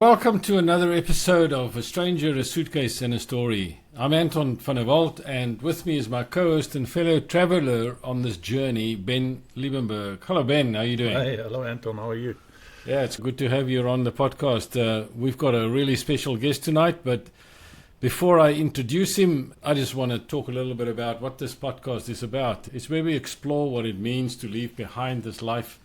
Welcome to another episode of A Stranger, a Suitcase and a Story. I'm Anton van der Walt, and with me is my co-host and fellow traveler on this journey, Ben Liebenberg. Hello, Ben. How are you doing? Hey, hello, Anton. How are you? Yeah, it's good to have you on the podcast. We've got a really special guest tonight, but before I introduce him, I just want to talk a little bit about what this podcast is about. It's where we explore what it means to leave behind this life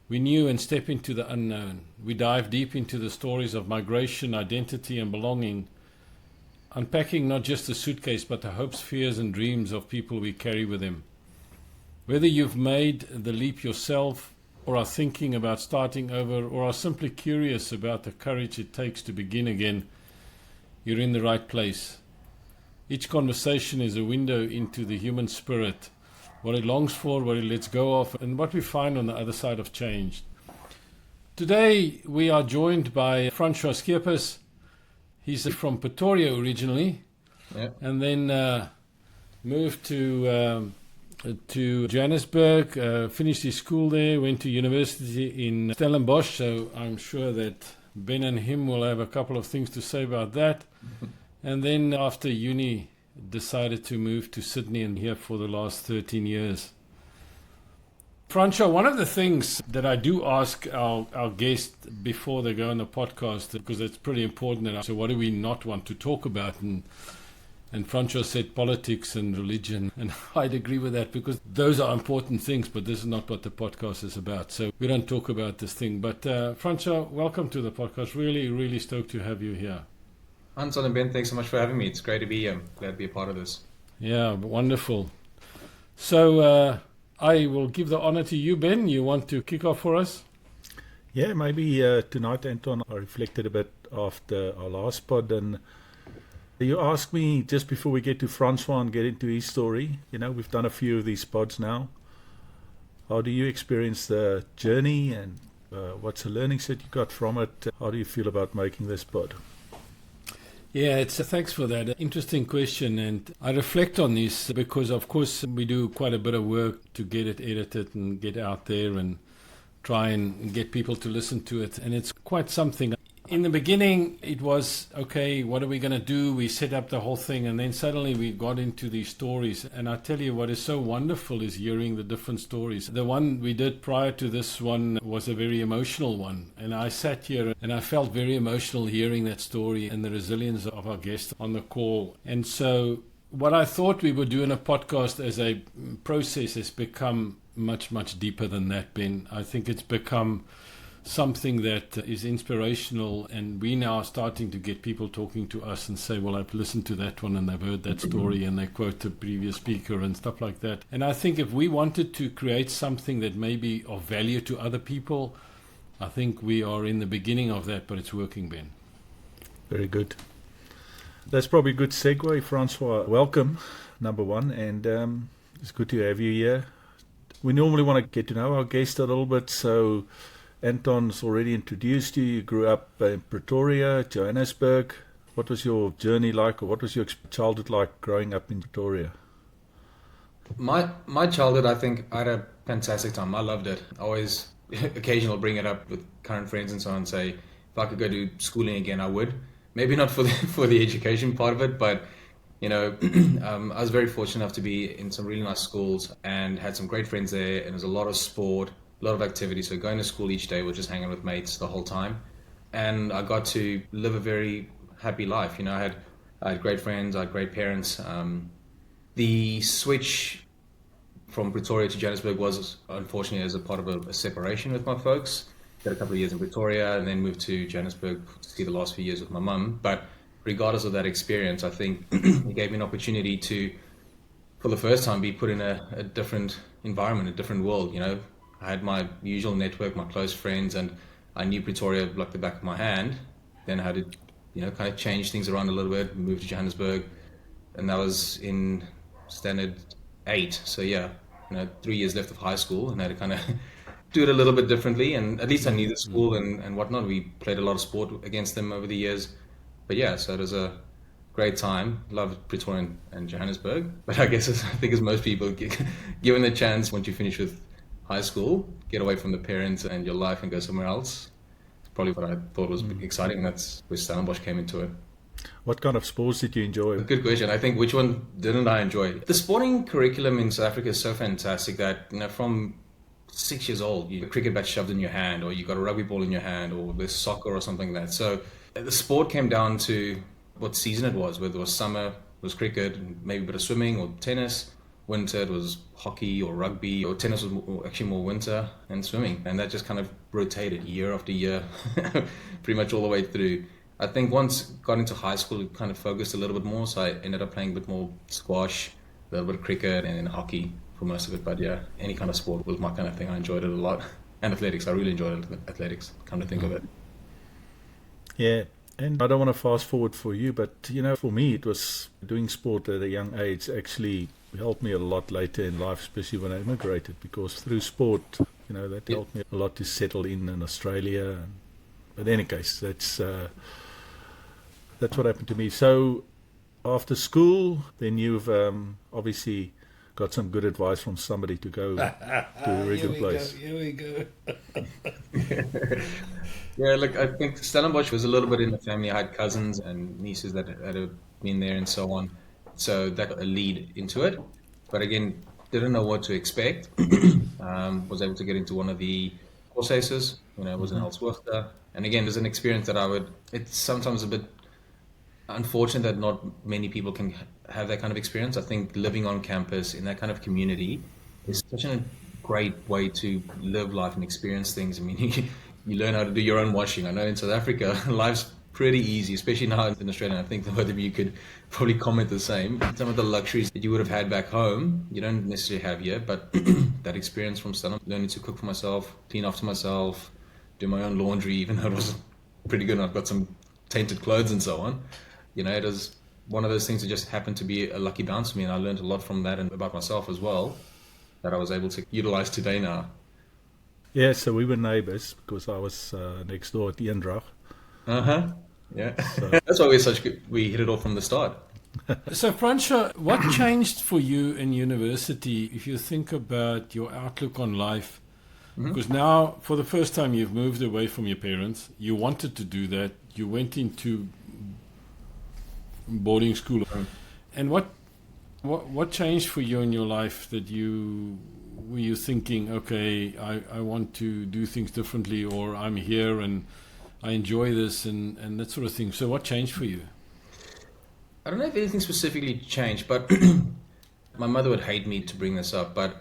we knew and step into the unknown. We dive deep into the stories of migration, identity, and belonging, unpacking not just the suitcase, but the hopes, fears, and dreams of people we carry with them. Whether you've made the leap yourself, or are thinking about starting over, or are simply curious about the courage it takes to begin again, you're in the right place. Each conversation is a window into the human spirit, what it longs for, what it lets go of, and what we find on the other side of change. Today we are joined by Francois Scheepers. He's from Pretoria originally, and then moved to Johannesburg, finished his school there, went to university in Stellenbosch, so I'm sure that Ben and him will have a couple of things to say about that. And then after uni, decided to move to Sydney and here for the last 13 years. Francois, one of the things that I do ask our guests before they go on the podcast, because it's pretty important, so what do we not want to talk about? And Francois said politics and religion, and I'd agree with that because those are important things, but this is not what the podcast is about. So we don't talk about this thing. But Francois, welcome to the podcast. Really, really stoked to have you here. Anton and Ben, thanks so much for having me. It's great to be here. Glad to be a part of this. Yeah, wonderful. So I will give the honor to you, Ben. You want to kick off for us? Yeah, maybe tonight, Anton, I reflected a bit after our last pod, and you asked me just before we get to Francois and get into his story. You know, we've done a few of these pods now. How do you experience the journey, and what's the learnings that you got from it? How do you feel about making this pod? Yeah, thanks for that. Interesting question. And I reflect on this because, of course, we do quite a bit of work to get it edited and get out there and try and get people to listen to it. And it's quite something. In the beginning, it was, okay, what are we going to do? We set up the whole thing, and then suddenly we got into these stories. And I tell you what is so wonderful is hearing the different stories. The one we did prior to this one was a very emotional one. And I sat here and I felt very emotional hearing that story and the resilience of our guest on the call. And so what I thought we would do in a podcast as a process has become much, much deeper than that, Ben. I think it's become something that is inspirational, and we now are starting to get people talking to us and say, well, I've listened to that one and they've heard that story and they quote the previous speaker and stuff like that. And I think if we wanted to create something that may be of value to other people, I think we are in the beginning of that, but it's working, Ben. Very good. That's probably a good segue, Francois. Welcome, number one, and it's good to have you here. We normally want to get to know our guest a little bit, so Anton's already introduced you. You grew up in Pretoria, Johannesburg. What was your journey like, or what was your childhood like growing up in Pretoria? My childhood, I think I had a fantastic time. I loved it. I always, occasionally bring it up with current friends and so on and say, if I could go do schooling again, I would. Maybe not for the education part of it, but you know, I was very fortunate enough to be in some really nice schools and had some great friends there, and there was a lot of sport, a lot of activity. So going to school each day was just hanging with mates the whole time. And I got to live a very happy life. You know, I had great friends, I had great parents. The switch from Pretoria to Johannesburg was unfortunately as a part of a separation with my folks. Did a couple of years in Pretoria and then moved to Johannesburg to see the last few years with my mum. But regardless of that experience, I think it gave me an opportunity to, for the first time, be put in a different environment, a different world, you know. I had my usual network, my close friends, and I knew Pretoria like the back of my hand. Then I had to, you know, kind of change things around a little bit, move to Johannesburg, and that was in standard 8. So yeah, you know, 3 years left of high school, and I had to kind of do it a little bit differently. And at least I knew the school and whatnot. We played a lot of sport against them over the years. But yeah, so it was a great time. Loved Pretoria and Johannesburg. But I guess I think as most people, given the chance, once you finish with high school, get away from the parents and your life and go somewhere else. probably what I thought was exciting. That's where Stellenbosch came into it. What kind of sports did you enjoy? Good question. I think which one didn't I enjoy? The sporting curriculum in South Africa is so fantastic that, from 6 years old, you got a cricket bat shoved in your hand, or you got a rugby ball in your hand, or there's soccer or something like that. So the sport came down to what season it was, whether it was summer, it was cricket, and maybe a bit of swimming or tennis. Winter, it was hockey or rugby, or tennis was actually more winter, and swimming. And that just kind of rotated year after year, pretty much all the way through. I think once got into high school, it kind of focused a little bit more. So I ended up playing a bit more squash, a little bit of cricket, and then hockey for most of it. But yeah, any kind of sport was my kind of thing. I enjoyed it a lot. And athletics, I really enjoyed athletics, come to think of it. Yeah, and I don't want to fast forward for you, but for me, it was doing sport at a young age actually helped me a lot later in life, especially when I immigrated, because through sport, that helped me a lot to settle in Australia. But in any case, that's what happened to me. So after school, then you've obviously got some good advice from somebody to go to a regular place. Here we go. Yeah, look, I think Stellenbosch was a little bit in the family. I had cousins and nieces that had been there and so on. So that got a lead into it. But again, didn't know what to expect. Was able to get into one of the courses, was in Elsworth. And again, there's an experience that it's sometimes a bit unfortunate that not many people can have that kind of experience. I think living on campus in that kind of community is such a great way to live life and experience things. I mean, you learn how to do your own washing. I know in South Africa, life's pretty easy, especially now in Australia. I think the both of you could probably comment the same. Some of the luxuries that you would have had back home, you don't necessarily have here, but that experience from Stellenbosch, learning to cook for myself, clean after myself, do my own laundry, even though it was pretty good and I've got some tainted clothes and so on. It was one of those things that just happened to be a lucky bounce for me, and I learned a lot from that and about myself as well that I was able to utilize today now. Yeah, so we were neighbours because I was next door at the Eendrag. Yeah. So. That's why we hit it off from the start. So, Francois, what changed for you in university if you think about your outlook on life? Because now, for the first time, you've moved away from your parents. You wanted to do that. You went into boarding school. And what changed for you in your life that were you thinking, okay, I want to do things differently, or I'm here and I enjoy this and that sort of thing. So what changed for you? I don't know if anything specifically changed, but my mother would hate me to bring this up, but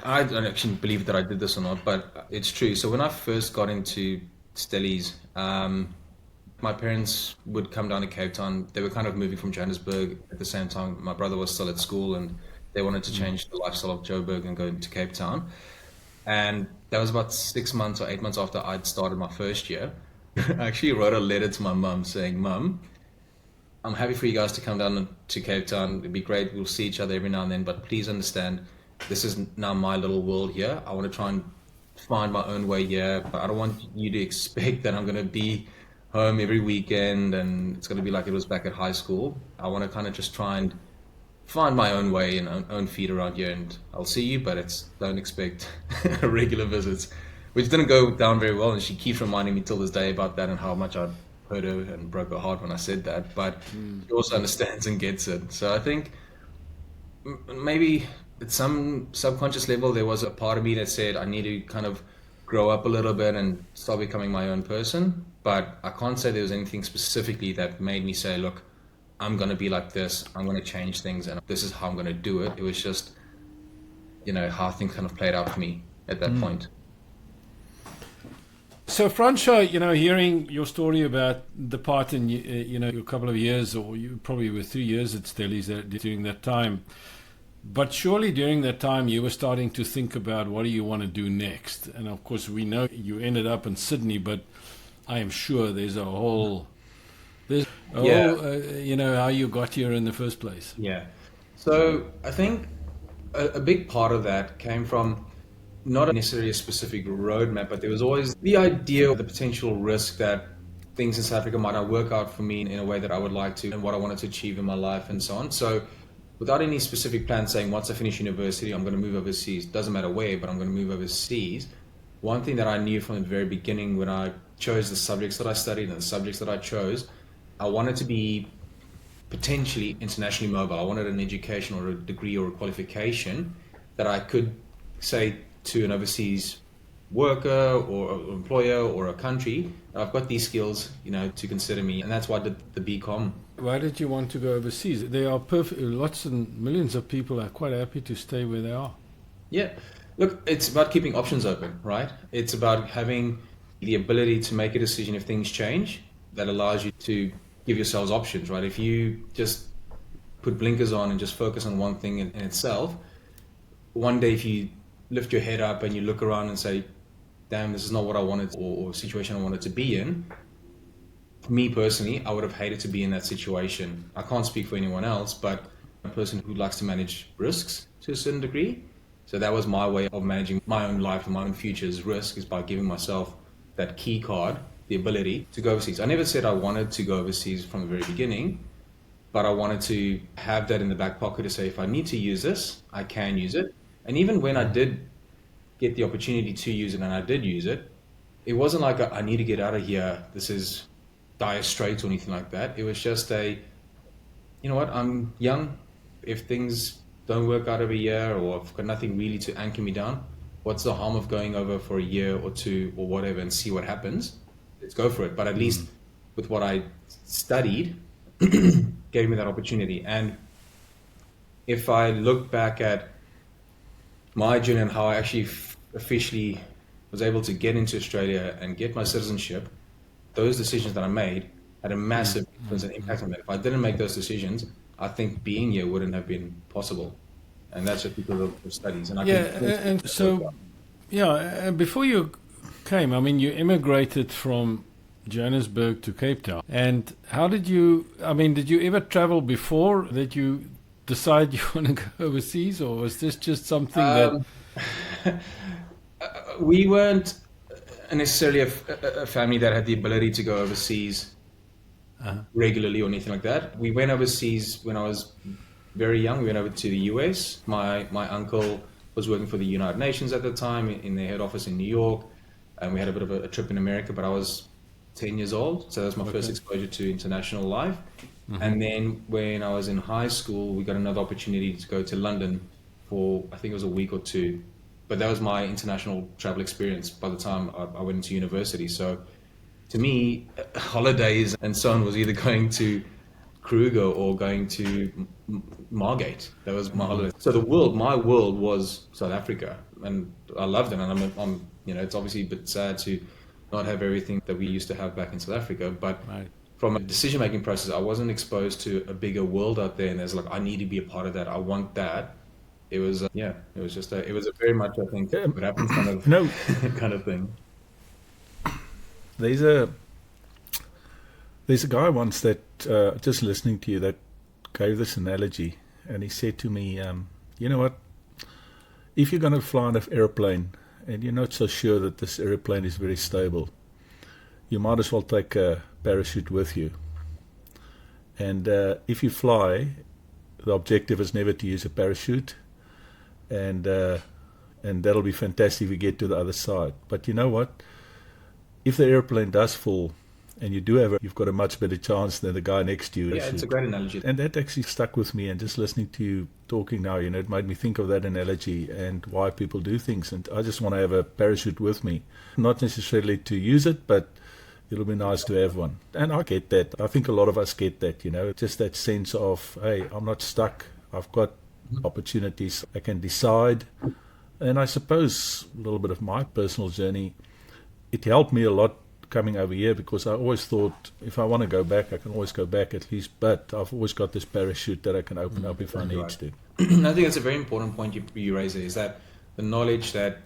I don't actually believe that I did this or not, but it's true. So when I first got into Stellies, my parents would come down to Cape Town. They were kind of moving from Johannesburg at the same time. My brother was still at school and they wanted to change the lifestyle of Joburg and go into Cape Town. And that was about 6 months or 8 months after I'd started my first year. I actually wrote a letter to my mum saying, Mum, I'm happy for you guys to come down to Cape Town. It'd be great. We'll see each other every now and then, but please understand, this is now my little world here. I want to try and find my own way here, but I don't want you to expect that I'm going to be home every weekend and it's going to be like it was back at high school. I want to kind of just try and find my own way and own feet around here, and I'll see you, but don't expect regular visits, which didn't go down very well. And she keeps reminding me till this day about that and how much I hurt her and broke her heart when I said that, but she also understands and gets it. So I think maybe at some subconscious level, there was a part of me that said I need to kind of grow up a little bit and start becoming my own person. But I can't say there was anything specifically that made me say, look, I'm going to be like this, I'm going to change things, and this is how I'm going to do it. It was just, how things kind of played out for me at that point. So, Francois, hearing your story about the part in, a couple of years, or you probably were 3 years at Stellies during that time, but surely during that time you were starting to think about what do you want to do next. And of course, we know you ended up in Sydney, but I am sure there's a whole... how you got here in the first place. Yeah. So I think a big part of that came from not necessarily a specific roadmap, but there was always the idea of the potential risk that things in South Africa might not work out for me in a way that I would like to and what I wanted to achieve in my life and so on. So without any specific plan saying once I finish university, I'm going to move overseas, doesn't matter where, but I'm going to move overseas, one thing that I knew from the very beginning when I chose the subjects that I studied and the subjects that I chose, I wanted to be potentially internationally mobile. I wanted an education or a degree or a qualification that I could say to an overseas worker or employer or a country, I've got these skills, to consider me. And that's why I did the BCom. Why did you want to go overseas? There are lots and millions of people are quite happy to stay where they are. Yeah. Look, it's about keeping options open, right? It's about having the ability to make a decision if things change that allows you to give yourselves options, right? If you just put blinkers on and just focus on one thing in itself, one day if you lift your head up and you look around and say, damn, this is not what I wanted or situation I wanted to be in. Me personally, I would have hated to be in that situation. I can't speak for anyone else, but I'm a person who likes to manage risks to a certain degree. So that was my way of managing my own life and my own future's risk, is by giving myself that key card, the ability to go overseas. I never said I wanted to go overseas from the very beginning, but I wanted to have that in the back pocket to say, if I need to use this, I can use it. And even when I did get the opportunity to use it and I did use it, it wasn't like I need to get out of here, this is dire straits or anything like that. It was just you know what, I'm young. If things don't work out of a year or I've got nothing really to anchor me down, what's the harm of going over for a year or two or whatever and see what happens? Let's go for it. But at least with what I studied, gave me that opportunity. And if I look back at my journey and how I actually officially was able to get into Australia and get my citizenship, those decisions that I made had a massive influence and impact on me. If I didn't make those decisions, I think being here wouldn't have been possible. And that's just because of the studies. And before you came, I mean, you immigrated from Johannesburg to Cape Town. And how did you ever travel before that you decide you want to go overseas, or was this just something that... We weren't necessarily a family that had the ability to go overseas regularly or anything like that. We went overseas when I was very young. We went over to the US. My uncle was working for the United Nations at the time in their head office in New York, and we had a bit of a trip in America, but I was 10 years old, so that was my first exposure to international life. And then when I was in high school, we got another opportunity to go to London for, I think it was a week or two. But that was my international travel experience by the time I went into university. So to me, holidays and so on was either going to Kruger or going to Margate. That was my holiday. So my world was South Africa, and I loved it. And I'm it's obviously a bit sad to not have everything that we used to have back in South Africa, but from a decision-making process, I wasn't exposed to a bigger world out there, and there's I need to be a part of that. I want that. It was, it was a very much, I think, what happens kind of, kind of thing. There's a guy once that, just listening to you, that gave this analogy, and he said to me, you know what, if you're going to fly on an airplane, and you're not so sure that this airplane is very stable, you might as well take a parachute with you. And if you fly, the objective is never to use a parachute, and that'll be fantastic if you get to the other side. But you know what? If the airplane does fall, and you've got a much better chance than the guy next to you. Yeah, it's a great analogy. And that actually stuck with me, and just listening to you talking now, it made me think of that analogy and why people do things. And I just want to have a parachute with me, not necessarily to use it, but it'll be nice to have one. And I get that. I think a lot of us get that, just that sense of, hey, I'm not stuck. I've got opportunities. I can decide. And I suppose a little bit of my personal journey, it helped me a lot coming over here, because I always thought if I want to go back, I can always go back at least, but I've always got this parachute that I can open up if I need to. I think that's a very important point you raise there, is that the knowledge that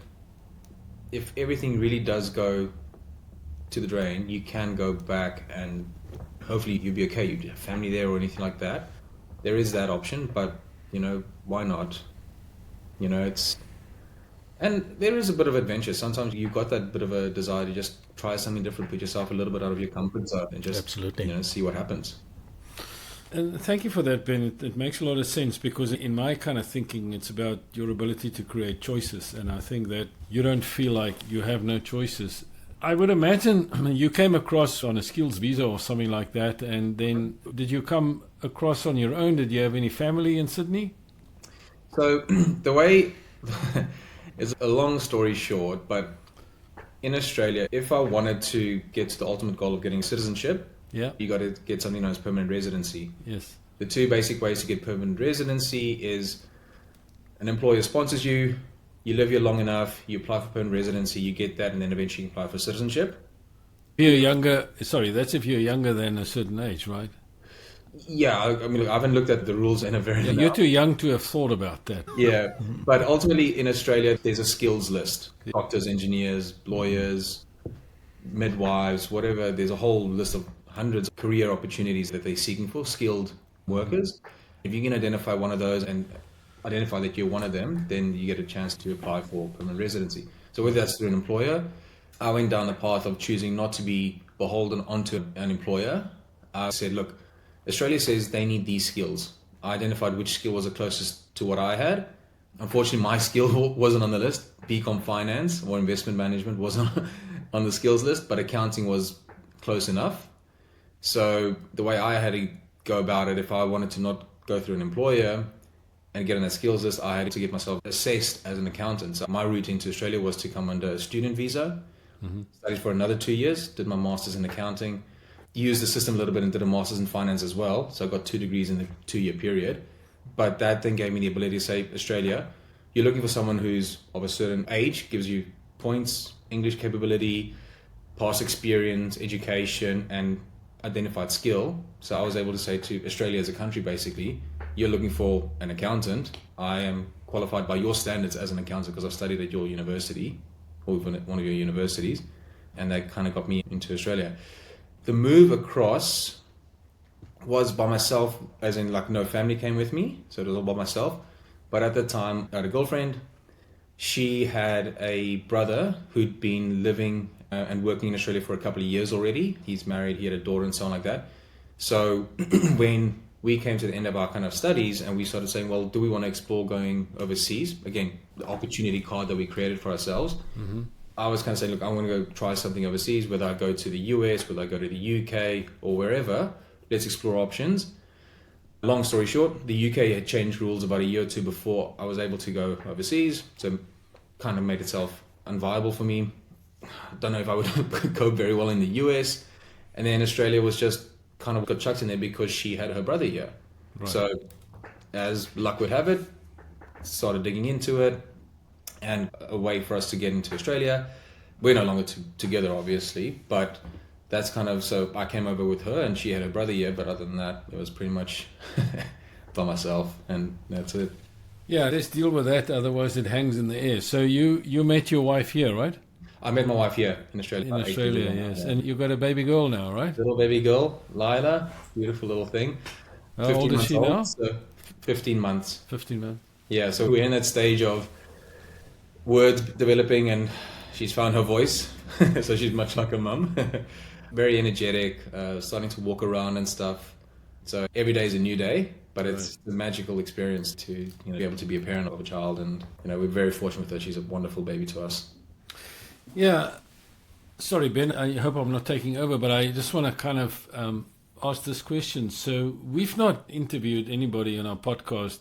if everything really does go to the drain, you can go back and hopefully you'll be okay. You have family there or anything like that. There is that option, but why not? And there is a bit of adventure. Sometimes you've got that bit of a desire to just try something different, put yourself a little bit out of your comfort zone and just Absolutely. See what happens. And thank you for that, Ben. It makes a lot of sense because in my kind of thinking, it's about your ability to create choices. And I think that you don't feel like you have no choices. I would imagine you came across on a skills visa or something like that. And then did you come across on your own? Did you have any family in Sydney? So the way is a long story short, but in Australia, if I wanted to get to the ultimate goal of getting citizenship, Yeah. you got to get something known as permanent residency. Yes. The two basic ways to get permanent residency is an employer sponsors you, you live here long enough, you apply for permanent residency, you get that, and then eventually you apply for citizenship. If you're younger, sorry, that's if you're younger than a certain age, right? Yeah, I mean, look, I haven't looked at the rules in a very long time. You're too young to have thought about that. Yeah, but ultimately in Australia, there's a skills list. Doctors, engineers, lawyers, midwives, whatever. There's a whole list of hundreds of career opportunities that they're seeking for, skilled workers. If you can identify one of those and identify that you're one of them, then you get a chance to apply for permanent residency. So whether that's through an employer, I went down the path of choosing not to be beholden onto an employer. I said, look, Australia says they need these skills. I identified which skill was the closest to what I had. Unfortunately, my skill wasn't on the list. BCom finance or investment management wasn't on the skills list, but accounting was close enough. So the way I had to go about it, if I wanted to not go through an employer and get on that skills list, I had to get myself assessed as an accountant. So my route into Australia was to come under a student visa, studied for another 2 years, did my master's in accounting, used the system a little bit and did a master's in finance as well. So I got 2 degrees in the 2-year period. But that then gave me the ability to say, Australia, you're looking for someone who's of a certain age, gives you points, English capability, past experience, education, and identified skill. So I was able to say to Australia as a country, basically, you're looking for an accountant. I am qualified by your standards as an accountant because I've studied at your university, or one of your universities, and that kind of got me into Australia. The move across was by myself, as in like no family came with me, so it was all by myself. But at the time, I had a girlfriend. She had a brother who'd been living and working in Australia for a couple of years already. He's married, he had a daughter and so on like that. So when we came to the end of our kind of studies and we started saying, well, do we want to explore going overseas? Again, the opportunity card that we created for ourselves. I was kind of saying, look, I want to go try something overseas, whether I go to the US, whether I go to the UK or wherever. Let's explore options. Long story short, the UK had changed rules about a year or two before I was able to go overseas. So it kind of made itself unviable for me. Don't know if I would go very well in the US. And then Australia was just kind of got chucked in there because she had her brother here. Right. So as luck would have it, started digging into it, and a way for us to get into Australia. We're no longer together, obviously, but that's kind of, so I came over with her and she had her brother here, but other than that, it was pretty much by myself, and that's it. Yeah, let's deal with that, otherwise it hangs in the air. So you met your wife here, right? I met my wife here in Australia. In Australia, yes. And you've got a baby girl now, right? Little baby girl, Lila, beautiful little thing. How old is she now? So 15 months. 15 months. Yeah, so we're in that stage of words developing and she's found her voice. So she's much like her mum. Very energetic, starting to walk around and stuff. So every day is a new day, but it's a magical experience to be able to be a parent of a child. And we're very fortunate with her. She's a wonderful baby to us. Yeah. Sorry, Ben, I hope I'm not taking over, but I just want to kind of ask this question. So we've not interviewed anybody in our podcast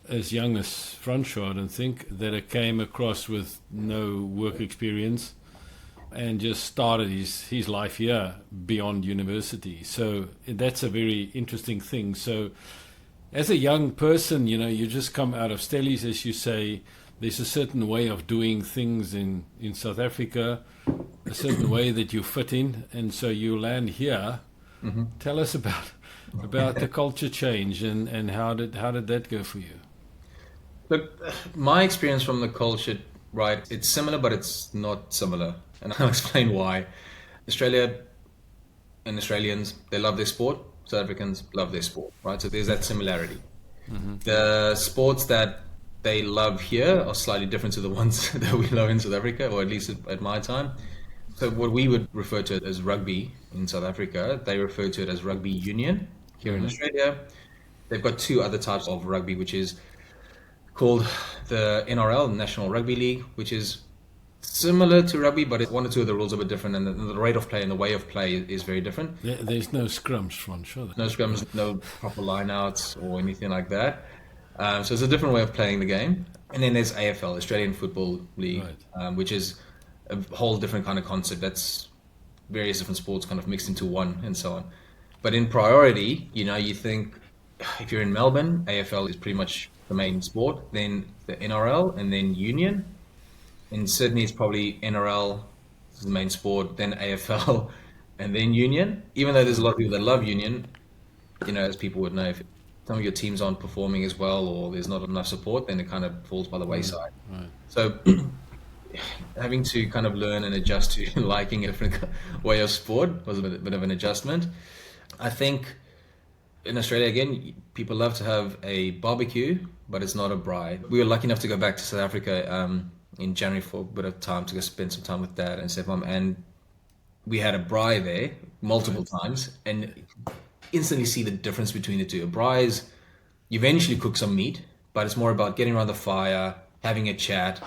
as young as Francois, I don't think, that came across with no work experience and just started his life here beyond university. So that's a very interesting thing. So as a young person, you just come out of Stellies, as you say. There's a certain way of doing things in South Africa, a certain way that you fit in, and so you land here. Mm-hmm. Tell us about the culture change and how did that go for you? Look, my experience from the culture, right, it's similar, but it's not similar. And I'll explain why. Australia and Australians, they love their sport. South Africans love their sport, right? So there's that similarity. Mm-hmm. The sports that they love here are slightly different to the ones that we love in South Africa, or at least at my time. So what we would refer to as rugby in South Africa, they refer to it as rugby union. here in Australia. They've got two other types of rugby, which is called the NRL, National Rugby League, which is similar to rugby, but one or two of the rules are a bit different, and the rate of play and the way of play is very different. There's no scrums, Francois. No scrums, no proper lineouts or anything like that. So it's a different way of playing the game. And then there's AFL, Australian Football League, which is a whole different kind of concept. That's various different sports kind of mixed into one and so on. But in priority, you think if you're in Melbourne, AFL is pretty much the main sport, then the NRL, and then Union. In Sydney, it's probably NRL is the main sport, then AFL, and then Union. Even though there's a lot of people that love Union, as people would know, if some of your teams aren't performing as well or there's not enough support, then it kind of falls by the wayside. Right. So having to kind of learn and adjust to liking a different way of sport was a bit of an adjustment. I think in Australia, again, people love to have a barbecue, but it's not a braai. We were lucky enough to go back to South Africa in January for a bit of time to go spend some time with Dad and stepmom, and we had a braai there multiple times, and instantly see the difference between the two. A braai is you eventually cook some meat, but it's more about getting around the fire, having a chat,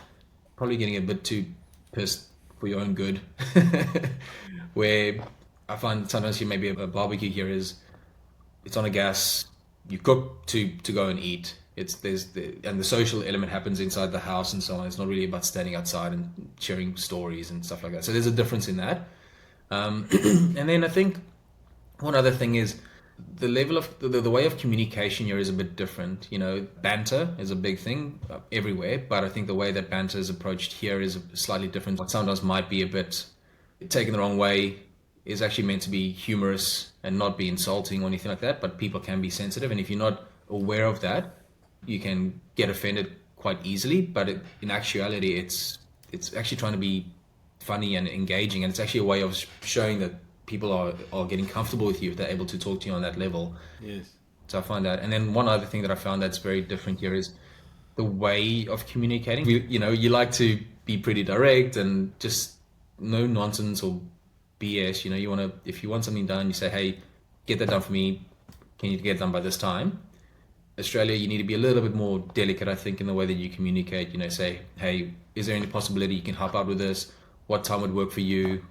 probably getting a bit too pissed for your own good. Where I find sometimes maybe a barbecue here is it's on a gas, you cook to go and eat. And the social element happens inside the house and so on. It's not really about standing outside and sharing stories and stuff like that. So there's a difference in that. And then I think one other thing is the level of the way of communication here is a bit different. Banter is a big thing everywhere, but I think the way that banter is approached here is slightly different. What sometimes might be a bit taken the wrong way is actually meant to be humorous and not be insulting or anything like that, but people can be sensitive, and if you're not aware of that, you can get offended quite easily. But in actuality, it's actually trying to be funny and engaging, and it's actually a way of showing that people are getting comfortable with you if they're able to talk to you on that level. Yes. So I find that. And then one other thing that I found that's very different here is the way of communicating. You like to be pretty direct and just no nonsense or BS. If you want something done, you say, hey, get that done for me. Can you get it done by this time? Australia, you need to be a little bit more delicate, I think, in the way that you communicate. Say, hey, is there any possibility you can help out with this? What time would work for you?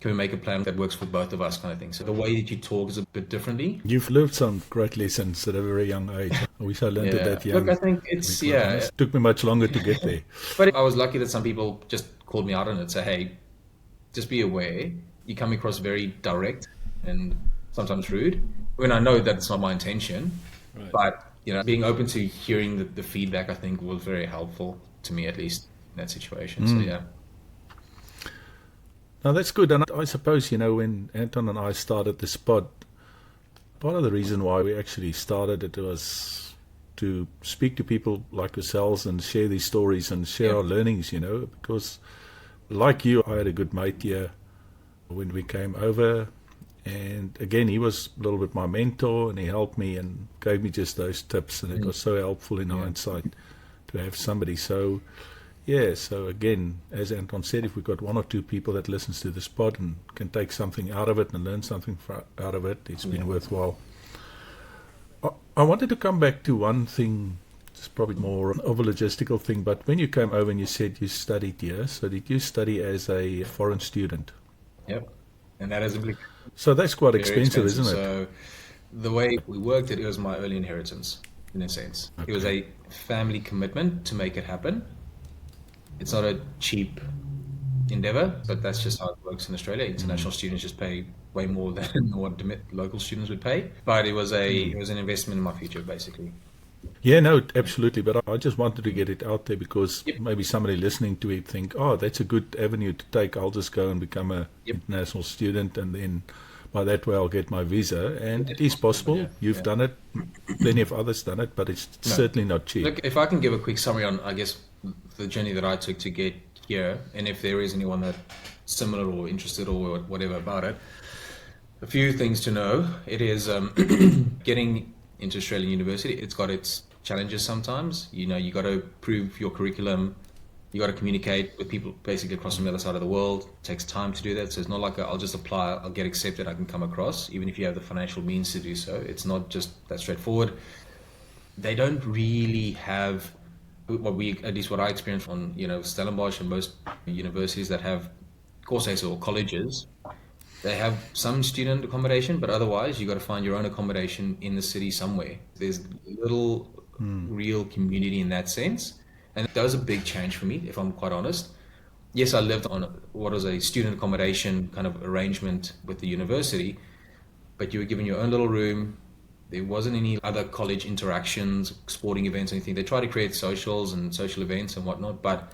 Can we make a plan that works for both of us, kind of thing? So the way that you talk is a bit differently. You've learned some great lessons at a very young age. I wish I learned it that young. Look, I think it took me much longer to get there. But I was lucky that some people just called me out on it, say, hey, just be aware. You come across very direct and sometimes rude. When I know that it's not my intention, right. But being open to hearing the feedback, I think, was very helpful to me, at least in that situation. So yeah. Now that's good. And I suppose, when Anton and I started the spot, part of the reason why we actually started it was to speak to people like yourselves and share these stories and share our learnings, because like you, I had a good mate here when we came over. And again, he was a little bit my mentor, and he helped me and gave me just those tips. And it was so helpful in hindsight to have somebody. So again, as Anton said, if we've got one or two people that listens to the spot and can take something out of it and learn something out of it, it's been worthwhile. I wanted to come back to one thing, it's probably more of a logistical thing, but when you came over and you said you studied here, so did you study as a foreign student? Yep, and that is so that's quite expensive, isn't it? So the way we worked it was my early inheritance, in a sense. Okay. It was a family commitment to make it happen. It's not a cheap endeavor, but that's just how it works in Australia. International students just pay way more than what local students would pay. But it was an investment in my future, basically. Yeah, no, absolutely. But I just wanted to get it out there because maybe somebody listening to it think, oh, that's a good avenue to take. I'll just go and become an international student, and then by that way I'll get my visa. And it is possible. Yeah. You've done it. Plenty of others done it, but it's certainly not cheap. Look, if I can give a quick summary on, I guess, the journey that I took to get here, and if there is anyone that's similar or interested or whatever about it, a few things to know. It is getting into Australian university. It's got its challenges sometimes. You got to prove your curriculum, You got to communicate with people basically across from the other side of the world. It takes time to do that. So it's not like I'll just apply, I'll get accepted, I can come across, even if you have the financial means to do so. It's not just that straightforward. They don't really have at least what I experienced on, Stellenbosch and most universities that have courses or colleges. They have some student accommodation, but otherwise you got to find your own accommodation in the city somewhere. There's little real community in that sense. And that was a big change for me, if I'm quite honest. Yes, I lived on what was a student accommodation kind of arrangement with the university, but you were given your own little room. There wasn't any other college interactions, sporting events, anything. They try to create socials and social events and whatnot, but,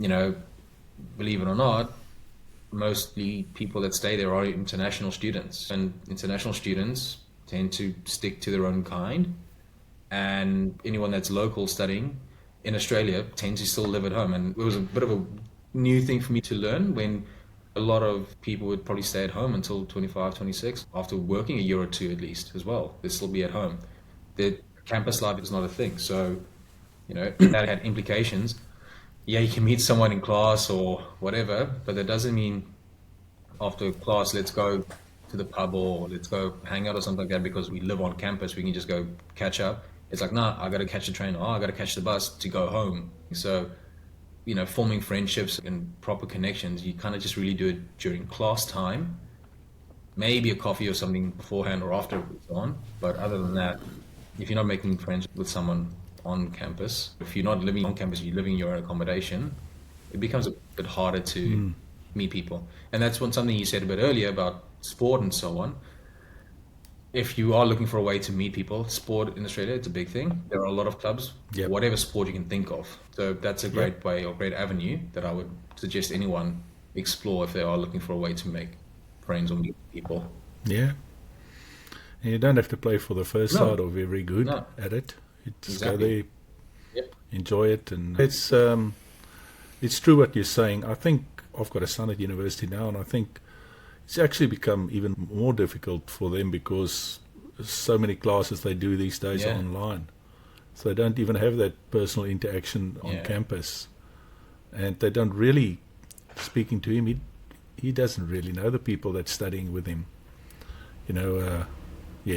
believe it or not, mostly people that stay there are international students, and international students tend to stick to their own kind, and anyone that's local studying in Australia tends to still live at home. And it was a bit of a new thing for me to learn, when a lot of people would probably stay at home until 25, 26 after working a year or two at least as well. They'd still be at home. The campus life is not a thing, so that had implications. Yeah, you can meet someone in class or whatever, but that doesn't mean after class, let's go to the pub or let's go hang out or something like that, because we live on campus, we can just go catch up. It's like, nah, I got to catch the train, or I got to catch the bus to go home. So, forming friendships and proper connections, you kind of just really do it during class time. Maybe a coffee or something beforehand or after it's on. But other than that, if you're not making friends with someone on campus, if you're not living on campus, you're living in your own accommodation, it becomes a bit harder to meet people. And that's something you said a bit earlier about sport and so on. If you are looking for a way to meet people, sport in Australia, it's a big thing. There are a lot of clubs, whatever sport you can think of. So that's a great way or great avenue that I would suggest anyone explore if they are looking for a way to make friends or meet people. Yeah. And you don't have to play for the first side or be very good at it. You just go there, enjoy it. And it's true what you're saying. I think I've got a son at university now, and I think it's actually become even more difficult for them because so many classes they do these days are online. So they don't even have that personal interaction on campus. And they don't really, speaking to him, he doesn't really know the people that's studying with him.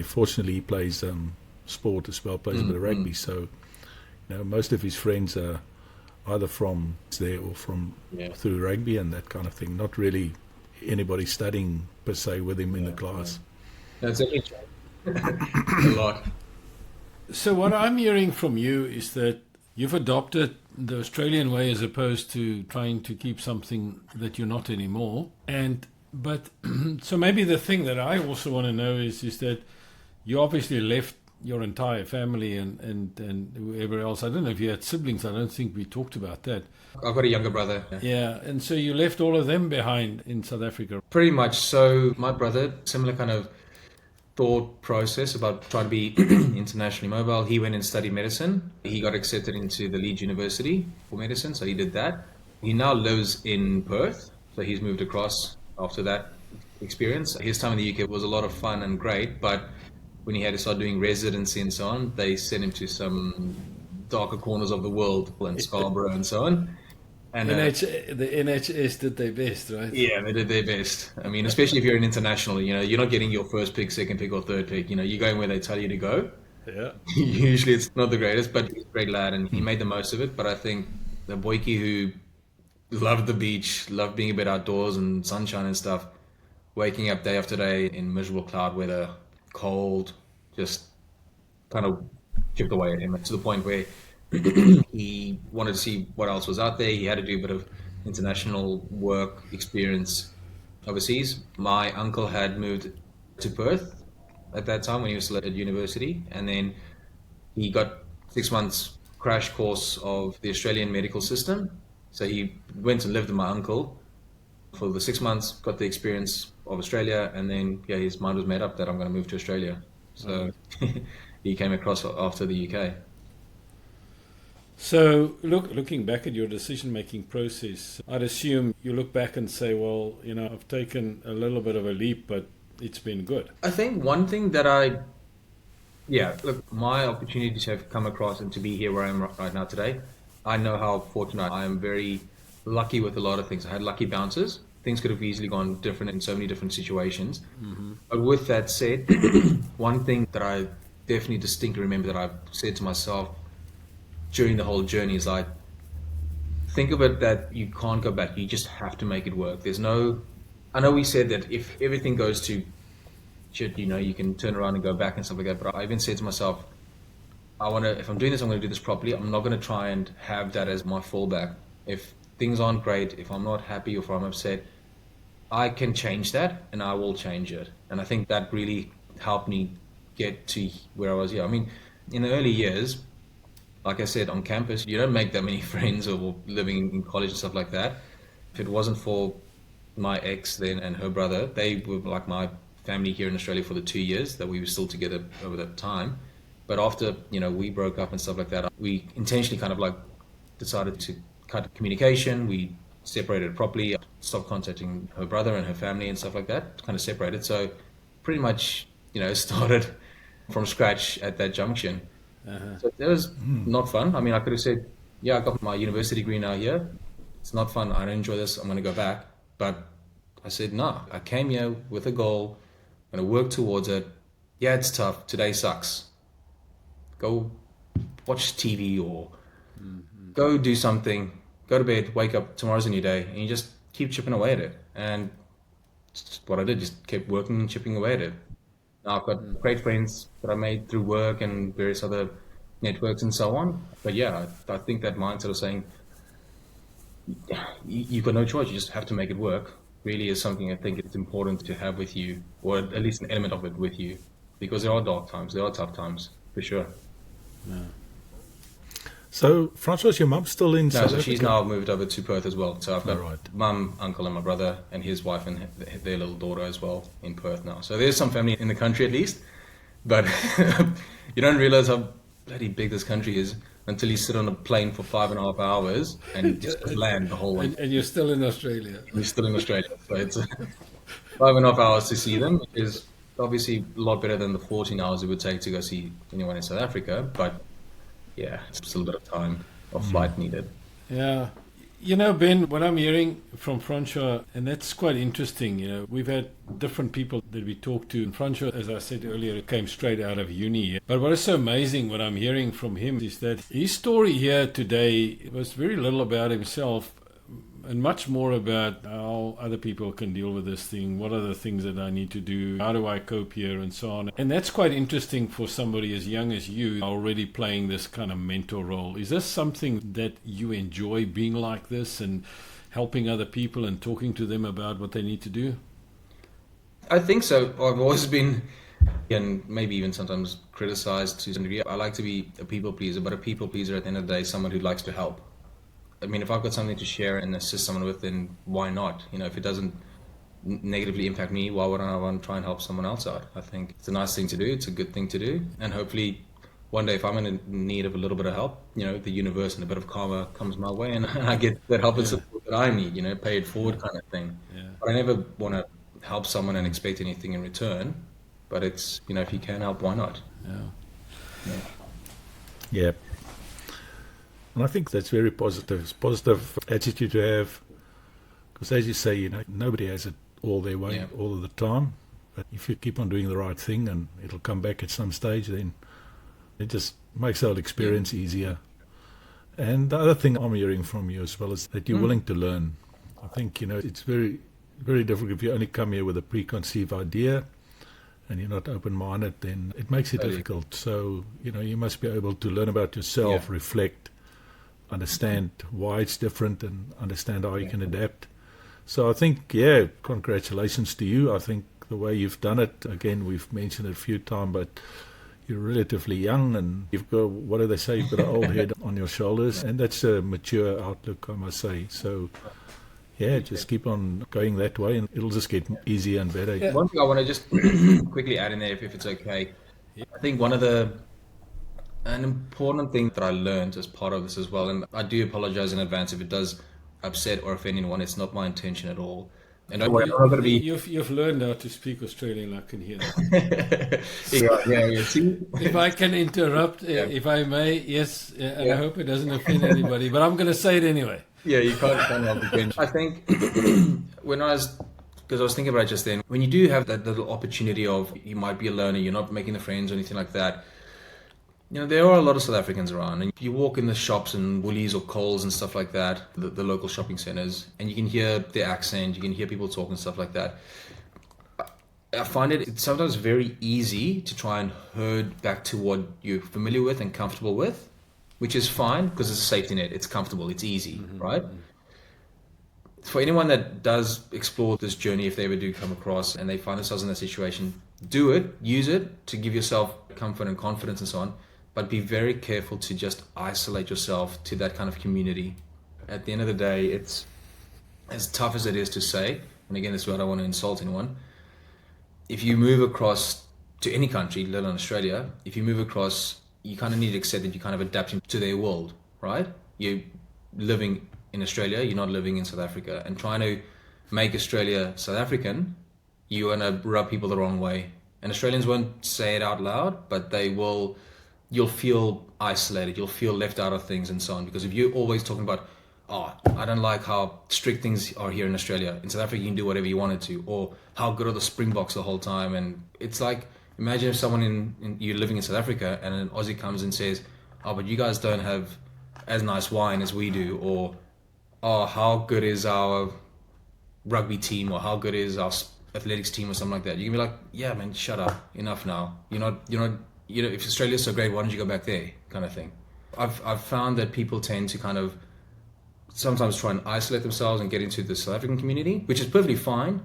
Fortunately he plays sport as well, plays a bit of rugby. So, most of his friends are either from there or from through rugby and that kind of thing. Not really anybody studying per se with him in the class. That's a lot. So what I'm hearing from you is that you've adopted the Australian way as opposed to trying to keep something that you're not anymore. But so maybe the thing that I also want to know is that you obviously left your entire family and whoever else. I don't know if you had siblings. I don't think we talked about that. I've got a younger brother. Yeah, and so you left all of them behind in South Africa. Pretty much. So my brother, similar kind of thought process about trying to be internationally mobile. He went and studied medicine. He got accepted into the Leeds University for medicine, so he did that. He now lives in Perth, so he's moved across after that experience. His time in the UK was a lot of fun and great, but when he had to start doing residency and so on, they sent him to some darker corners of the world, and Scarborough and so on. And the NHS did their best, right? Yeah, they did their best. I mean, especially if you're an international, you're not getting your first pick, second pick, or third pick. You're going where they tell you to go. Yeah. Usually it's not the greatest, but he's a great lad and he made the most of it. But I think the boykie who loved the beach, loved being a bit outdoors and sunshine and stuff, waking up day after day in miserable cloud weather, cold, just kind of chipped away at him to the point where he wanted to see what else was out there. He had to do a bit of international work experience overseas. My uncle had moved to Perth at that time when he was still at university, and then he got 6 months crash course of the Australian medical system. So he went and lived with my uncle for the 6 months, got the experience of Australia, and then his mind was made up that I'm going to move to Australia. So he came across after the UK. So looking back at your decision-making process, I'd assume you look back and say, well, I've taken a little bit of a leap, but it's been good. I think one thing that my opportunity to have come across and to be here where I am right now today, I know how fortunate I am. Very lucky with a lot of things. I had lucky bounces. Things could have easily gone different in so many different situations. But with that said, one thing that I definitely distinctly remember that I've said to myself during the whole journey is like, think of it that you can't go back. You just have to make it work. There's no, I know we said that if everything goes to shit, you can turn around and go back and stuff like that. But I even said to myself, if I'm doing this, I'm going to do this properly. I'm not going to try and have that as my fallback. If things aren't great, if I'm not happy or if I'm upset, I can change that and I will change it. And I think that really helped me get to where I was here. I mean, in the early years, like I said, on campus, you don't make that many friends or living in college and stuff like that. If it wasn't for my ex then and her brother, they were like my family here in Australia for the 2 years that we were still together over that time. But after, we broke up and stuff like that, we intentionally kind of like decided to cut communication. We separated properly, stopped contacting her brother and her family and stuff like that, kind of separated. So pretty much, started from scratch at that junction. So that was not fun. I mean, I could have said, yeah, I got my university degree now here. It's not fun. I don't enjoy this. I'm going to go back. But I said, no, I came here with a goal. I'm going to work towards it. Yeah, it's tough. Today sucks. Go watch TV or go do something. Go to bed, wake up. Tomorrow's a new day. And you just keep chipping away at it. And that's what I did. Just kept working and chipping away at it. Now I've got great friends that I made through work and various other networks and so on. But yeah, I think that mindset of saying you've got no choice, you just have to make it work, really is something I think it's important to have with you, or at least an element of it with you, because there are dark times, there are tough times, for sure. Yeah. So, Francois, your mum's still in South So Africa? she's now moved over to Perth as well. So I've got mum, uncle, and my brother, and his wife and their little daughter as well in Perth now. So there's some family in the country at least, but you don't realize how bloody big this country is until you sit on a plane for 5.5 hours and just land the whole way. And you're still in Australia. We're still in Australia, so it's 5.5 hours to see them, which is obviously a lot better than the 14 hours it would take to go see anyone in South Africa, but yeah, it's still a bit of time of flight needed. Yeah. Ben, what I'm hearing from Francois, and that's quite interesting, we've had different people that we talked to. And Francois, as I said earlier, came straight out of uni. But what is so amazing, what I'm hearing from him, is that his story here today was very little about himself and much more about how other people can deal with this thing. What are the things that I need to do? How do I cope here? And so on. And that's quite interesting for somebody as young as you, already playing this kind of mentor role. Is this something that you enjoy, being like this and helping other people and talking to them about what they need to do? I think so. I've always been, and maybe even sometimes criticized to some degree. I like to be a people pleaser, but a people pleaser at the end of the day is someone who likes to help. I mean, if I've got something to share and assist someone with, then why not? If it doesn't negatively impact me, why would I want to try and help someone else out? I think it's a nice thing to do. It's a good thing to do. And hopefully one day if I'm in need of a little bit of help, the universe and a bit of karma comes my way and I get that help and support that I need, pay it forward kind of thing. Yeah. But I never want to help someone and expect anything in return. But it's, if you can help, why not? Yeah. And I think that's very positive. It's a positive attitude to have. Because as you say, nobody has it all their way all of the time. But if you keep on doing the right thing and it'll come back at some stage, then it just makes the whole experience easier. And the other thing I'm hearing from you as well is that you're willing to learn. I think, it's very, very difficult if you only come here with a preconceived idea and you're not open-minded, then it makes it difficult. So, you must be able to learn about yourself, reflect, understand why it's different and understand how you can adapt. So I think, congratulations to you. I think the way you've done it, again, we've mentioned it a few times, but you're relatively young and you've got, what do they say, you've got an old head on your shoulders, and that's a mature outlook, I must say. So, just keep on going that way and it'll just get easier and better. Yeah. One thing I want to just quickly add in there, if it's okay. I think an important thing that I learned as part of this as well, and I do apologize in advance if it does upset or offend anyone, it's not my intention at all. And don't worry, I'm not going to be. You've learned how to speak Australian. I can hear that. Yeah. See? If I can interrupt, if I may, yes, and I hope it doesn't offend anybody, but I'm going to say it anyway. Yeah, you can't help it. I think because I was thinking about it just then, when you do have that little opportunity of you might be a learner, you're not making the friends or anything like that. There are a lot of South Africans around, and you walk in the shops and Woolies or Coles and stuff like that, the local shopping centers, and you can hear their accent, you can hear people talk and stuff like that. I find it's sometimes very easy to try and herd back to what you're familiar with and comfortable with, which is fine because it's a safety net, it's comfortable, it's easy, right? For anyone that does explore this journey, if they ever do come across and they find themselves in that situation, do it, use it to give yourself comfort and confidence and so on. But be very careful to just isolate yourself to that kind of community. At the end of the day, it's as tough as it is to say, and again, this is why I don't want to insult anyone. If you move across to any country, let alone Australia, if you move across, you kind of need to accept that you're kind of adapting to their world, right? You're living in Australia, you're not living in South Africa. And trying to make Australia South African, you're going to rub people the wrong way. And Australians won't say it out loud, but they will. You'll feel isolated, you'll feel left out of things and so on. Because if you're always talking about, I don't like how strict things are here in Australia. In South Africa, you can do whatever you wanted to. Or how good are the Springboks the whole time. And it's like, imagine if someone you're living in South Africa and an Aussie comes and says, but you guys don't have as nice wine as we do. Or, how good is our rugby team? Or how good is our athletics team or something like that. You can be like, yeah, man, shut up. Enough now. You're not, if Australia's so great, why don't you go back there, kind of thing. I've found that people tend to kind of sometimes try and isolate themselves and get into the South African community, which is perfectly fine.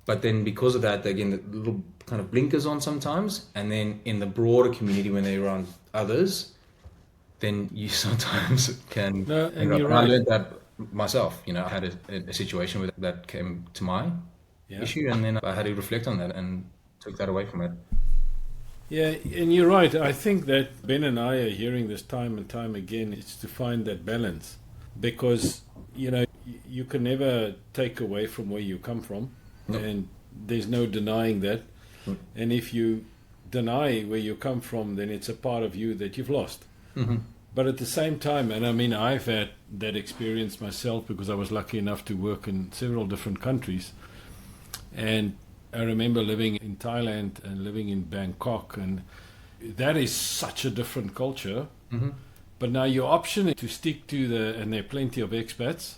But then because of that, they get the little kind of blinkers on sometimes. And then in the broader community, when they're around others, then you sometimes can. No, and you're right. I learned that myself. I had a situation where that came to my issue, and then I had to reflect on that and took that away from it. Yeah, and you're right. I think that Ben and I are hearing this time and time again. It's to find that balance, because you can never take away from where you come from, and there's no denying that. And if you deny where you come from, then it's a part of you that you've lost. But at the same time, and I mean, I've had that experience myself because I was lucky enough to work in several different countries, and I remember living in Thailand and living in Bangkok, and that is such a different culture. But now your option is to stick to and there are plenty of expats,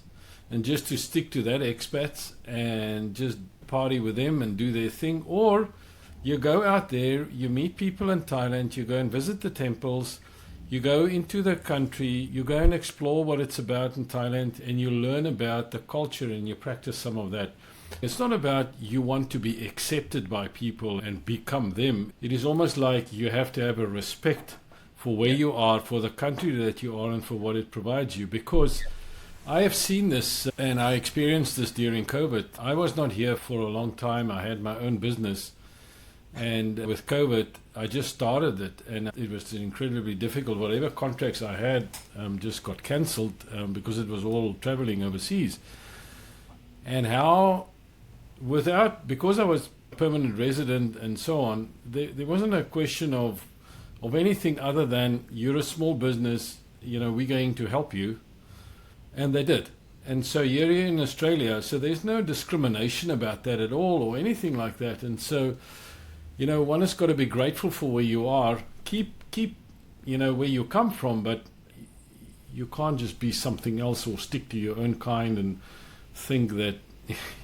and just to stick to that expats and just party with them and do their thing. Or you go out there, you meet people in Thailand, you go and visit the temples, you go into the country, you go and explore what it's about in Thailand, and you learn about the culture and you practice some of that. It's not about you want to be accepted by people and become them. It is almost like you have to have a respect for where you are, for the country that you are, and for what it provides you. Because I have seen this, and I experienced this during COVID. I was not here for a long time. I had my own business. And with COVID, I just started it, and it was incredibly difficult. Whatever contracts I had just got cancelled because it was all traveling overseas. And because I was a permanent resident and so on, there wasn't a question of anything other than you're a small business, we're going to help you. And they did. And so you're here in Australia, so there's no discrimination about that at all or anything like that. And so, one has got to be grateful for where you are. Keep where you come from, but you can't just be something else or stick to your own kind and think that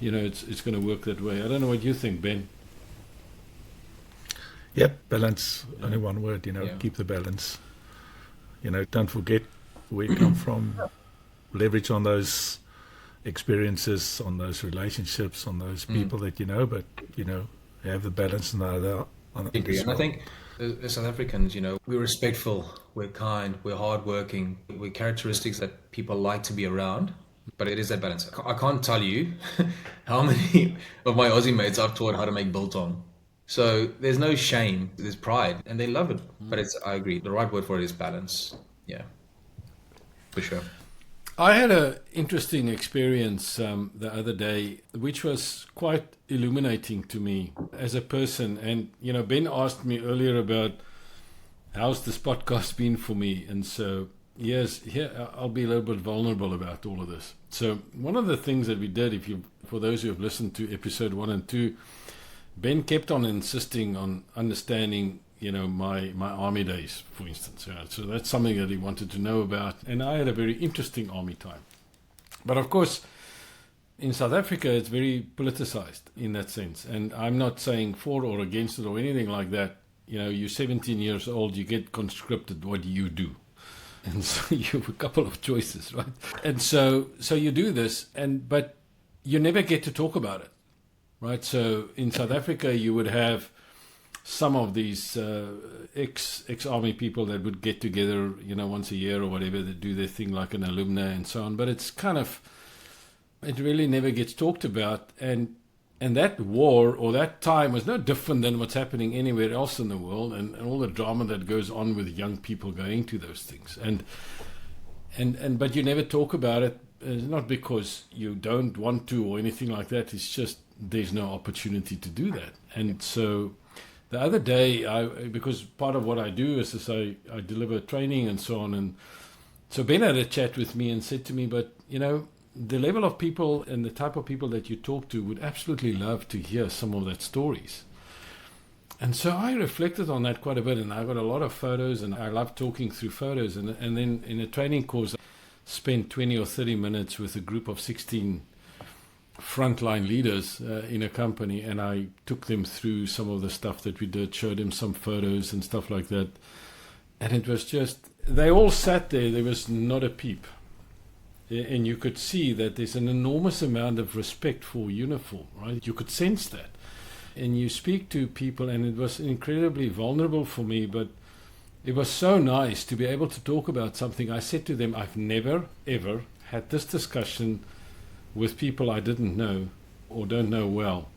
it's going to work that way. I don't know what you think, Ben. Yep, balance. Only one word, keep the balance. Don't forget where you come from. Leverage on those experiences, on those relationships, on those people that but, have the balance on the other. And I think as South Africans, we're respectful, we're kind, we're hardworking, we're characteristics that people like to be around. But it is that balance. I can't tell you how many of my Aussie mates I've taught how to make biltong. So there's no shame, there's pride, and they love it. But I agree, the right word for it is balance. Yeah, for sure. I had an interesting experience the other day, which was quite illuminating to me as a person. And, Ben asked me earlier about how's this podcast been for me. And so, yes, here I'll be a little bit vulnerable about all of this. So one of the things that we did, for those who have listened to episode 1 and 2, Ben kept on insisting on understanding my army days, for instance. So that's something that he wanted to know about. And I had a very interesting army time. But of course, in South Africa, it's very politicized in that sense. And I'm not saying for or against it or anything like that. You're 17 years old, you get conscripted, what do you do? And so you have a couple of choices, right? And so you do this, but you never get to talk about it, right? So in South Africa, you would have some of these ex-army people that would get together, once a year or whatever, that do their thing like an alumni and so on. But it's it really never gets talked about. And that war or that time was no different than what's happening anywhere else in the world, and all the drama that goes on with young people going to those things. But you never talk about it. It's not because you don't want to or anything like that. It's just there's no opportunity to do that. And so the other day, because part of what I do is I deliver training and so on. And so Ben had a chat with me and said to me, but, the level of people and the type of people that you talk to would absolutely love to hear some of that stories. And so I reflected on that quite a bit, and I got a lot of photos, and I love talking through photos. And then in a training course, I spent 20 or 30 minutes with a group of 16 frontline leaders in a company, and I took them through some of the stuff that we did, showed them some photos and stuff like that. And it was just, they all sat there was not a peep. And you could see that there's an enormous amount of respect for uniform, right? You could sense that. And you speak to people, and it was incredibly vulnerable for me, but it was so nice to be able to talk about something. I said to them, I've never, ever had this discussion with people I didn't know or don't know well.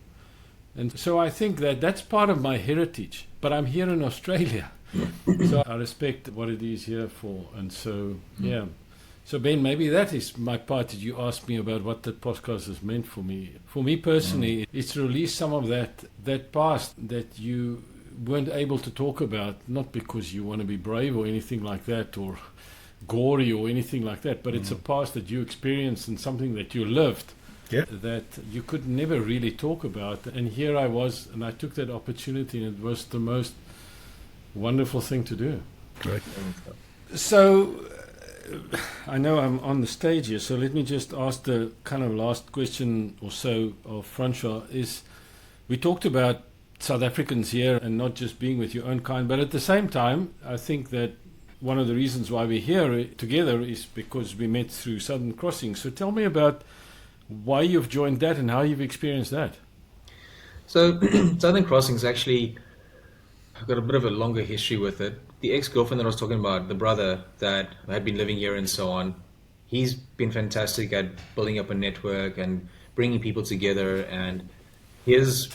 And so I think that that's part of my heritage, but I'm here in Australia. So I respect what it is here for. And so, yeah. So Ben, maybe that is my part that you asked me about what the podcast has meant for me. For me personally, it's to release some of that past that you weren't able to talk about, not because you want to be brave or anything like that, or gory or anything like that, but it's a past that you experienced and something that you lived that you could never really talk about. And here I was, and I took that opportunity, and it was the most wonderful thing to do. Great. So I know I'm on the stage here, so let me just ask the kind of last question or so of Francois. Is we talked about South Africans here and not just being with your own kind, but at the same time, I think that one of the reasons why we're here together is because we met through Southern Crossing. So tell me about why you've joined that and how you've experienced that. So Southern Crossing's actually, I've got a bit of a longer history with it. The ex-girlfriend that I was talking about, the brother that had been living here and so on, he's been fantastic at building up a network and bringing people together. And his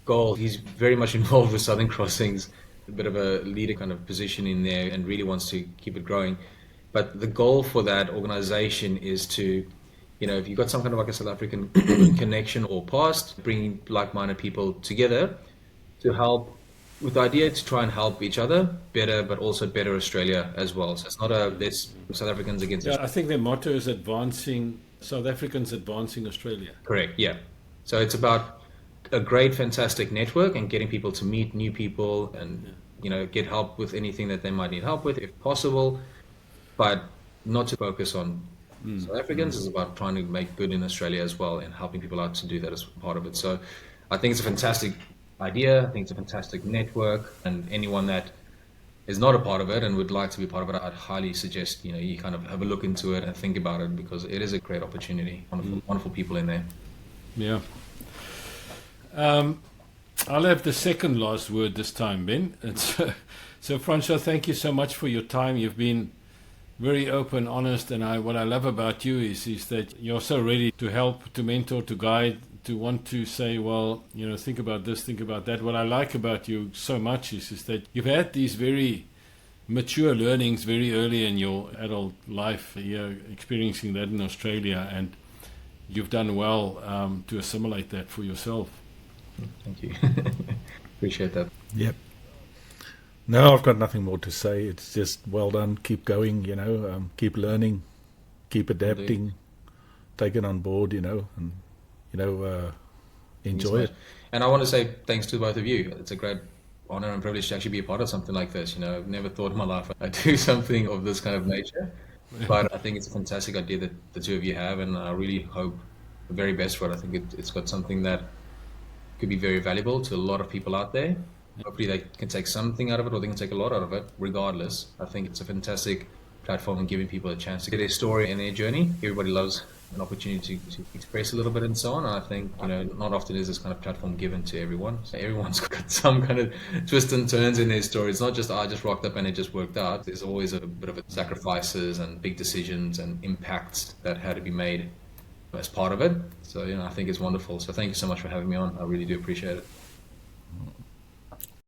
goal, he's very much involved with Southern Crossings, a bit of a leader kind of position in there, and really wants to keep it growing. But the goal for that organization is to, if you've got some kind of like a South African connection or past, bringing like-minded people together to help, with the idea to try and help each other better, but also better Australia as well. So it's not there's South Africans against Australia. I think their motto is South Africans advancing Australia. Correct, yeah. So it's about a great, fantastic network and getting people to meet new people and, get help with anything that they might need help with if possible, but not to focus on South Africans. It's about trying to make good in Australia as well and helping people out to do that as part of it. So I think it's a fantastic idea. I think it's a fantastic network, and anyone that is not a part of it and would like to be part of it, I'd highly suggest you kind of have a look into it and think about it, because it is a great opportunity. Wonderful people in there. Yeah. I'll have the second last word this time, Ben. So Francois, thank you so much for your time. You've been very open, honest, and what I love about you is that you're so ready to help, to mentor, to guide, to want to say, well, think about this, think about that. What I like about you so much is that you've had these very mature learnings very early in your adult life. You're experiencing that in Australia, and you've done well to assimilate that for yourself. Thank you. Appreciate that. Yep. No, I've got nothing more to say. It's just well done. Keep going, keep learning, keep adapting, take it on board, and, enjoy it. And I want to say thanks to both of you. It's a great honor and privilege to actually be a part of something like this. I've never thought in my life I'd do something of this kind of nature, but I think it's a fantastic idea that the two of you have, and I really hope the very best for it. I think it's got something that could be very valuable to a lot of people out there. Hopefully they can take something out of it, or they can take a lot out of it. Regardless, I think it's a fantastic platform and giving people a chance to get their story and their journey. Everybody loves an opportunity to express a little bit and so on. And I think, not often is this kind of platform given to everyone. So everyone's got some kind of twists and turns in their story. It's not just, I just rocked up and it just worked out. There's always a bit of sacrifices and big decisions and impacts that had to be made as part of it. So, I think it's wonderful. So thank you so much for having me on. I really do appreciate it.